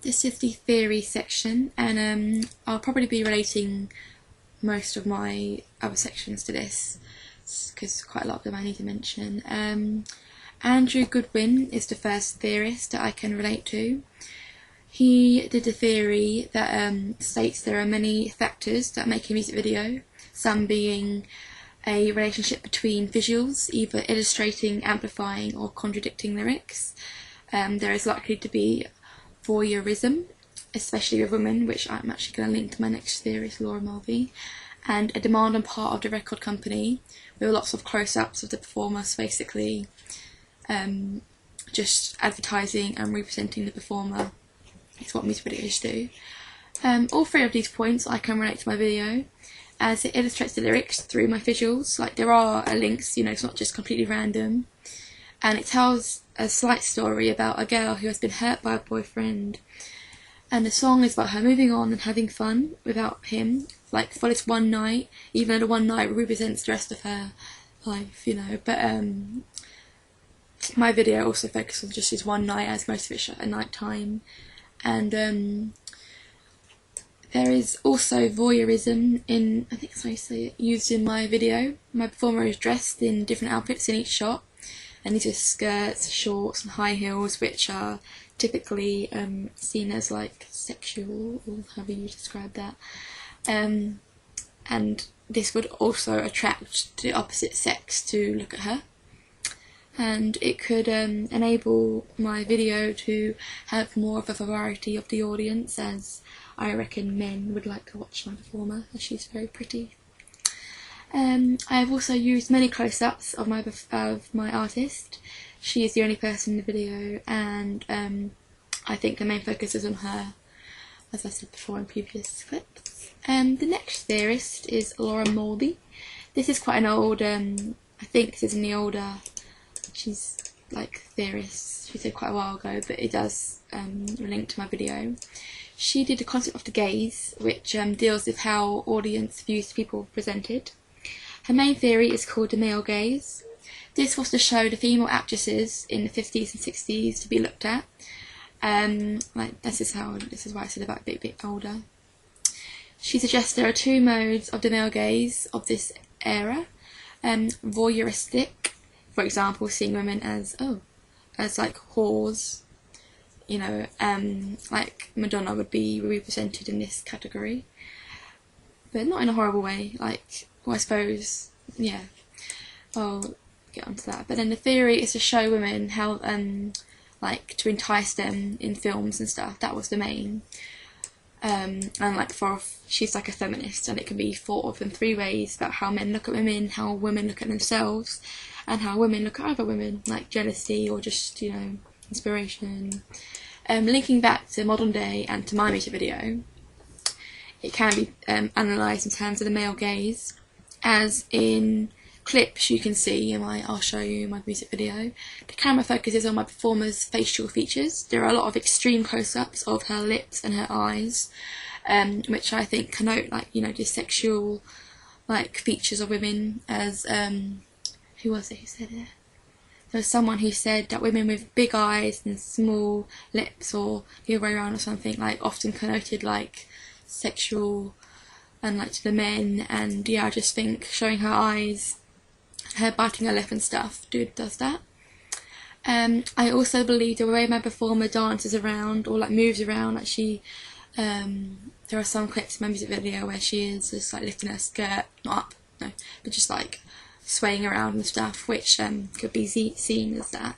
this is the theory section, and I'll probably be relating most of my other sections to this, because quite a lot of them I need to mention. Andrew Goodwin is the first theorist that I can relate to. He did a theory that states there are many factors that make a music video, some being a relationship between visuals, either illustrating, amplifying or contradicting lyrics. There is likely to be voyeurism, especially with women, which I'm actually going to link to my next theorist, Laura Mulvey, and a demand on part of the record company with lots of close-ups of the performers, basically just advertising and representing the performer. It's what music videos do. All three of these points I can relate to my video, as it illustrates the lyrics through my visuals. Like, there are links, you know, it's not just completely random, and it tells a slight story about a girl who has been hurt by a boyfriend, and the song is about her moving on and having fun without him, like for this one night, even though the one night represents the rest of her life, you know. But my video also focuses on just this one night, as most of it's shot at night time. And there is also voyeurism in, I think it's how you say it, used in my video. My performer is dressed in different outfits in each shot, and these are skirts, shorts and high heels, which are typically seen as like sexual, or however you describe that. And this would also attract the opposite sex to look at her. And it could enable my video to have more of a variety of the audience, as I reckon men would like to watch my performer, as she's very pretty. I have also used many close-ups of my artist. She is the only person in the video, and I think the main focus is on her, as I said before in previous clips. The next theorist is Laura Mulvey. This is quite an old, I think this is in the older, she's like theorist, she said quite a while ago, but it does link to my video. She did the concept of the gaze, which deals with how audience views people presented. Her main theory is called the male gaze. This was to show the female actresses in the 50s and 60s to be looked at. Like this is why I said about a bit older. She suggests there are two modes of the male gaze of this era. Voyeuristic, for example, seeing women as like whores, you know, like Madonna would be represented in this category, but not in a horrible way, like, well, I suppose, yeah, I'll get onto that. But then the theory is to show women how, like, to entice them in films and stuff. That was the main. And like, she's like a feminist, and it can be thought of in three ways about how men look at women, how women look at themselves, and how women look at other women, like jealousy or just, you know, inspiration. Linking back to modern day and to my music video, it can be analysed in terms of the male gaze, as in clips you can see in I'll show you my music video. The camera focuses on my performer's facial features. There are a lot of extreme close-ups of her lips and her eyes, which I think connote, like, you know, the sexual, like, features of women, as who was it who said it? There was someone who said that women with big eyes and small lips, or the other way around or something, like, often connoted like sexual and like to the men. And yeah, I just think showing her eyes, her biting her lip and stuff, does that. I also believe the way my performer dances around or like moves around, like she, there are some clips in my music video where she is just like lifting her skirt, not up, no, but just like swaying around and stuff, which could be seen as that.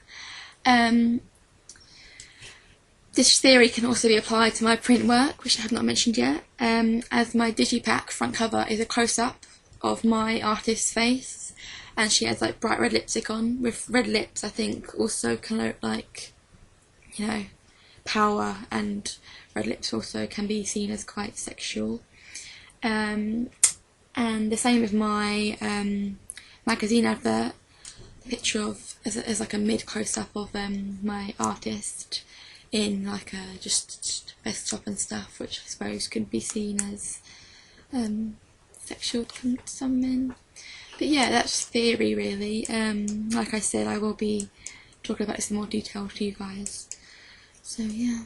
This theory can also be applied to my print work, which I have not mentioned yet, as my digipack front cover is a close-up of my artist's face, and she has like bright red lipstick on. With red lips, I think also connote, like, you know, power, and red lips also can be seen as quite sexual. And the same with my magazine advert, the picture of as like a mid close-up of my artist in like a just vest top and stuff, which I suppose could be seen as sexual to some men. But yeah, that's theory really. Like I said, I will be talking about this in more detail to you guys. So yeah.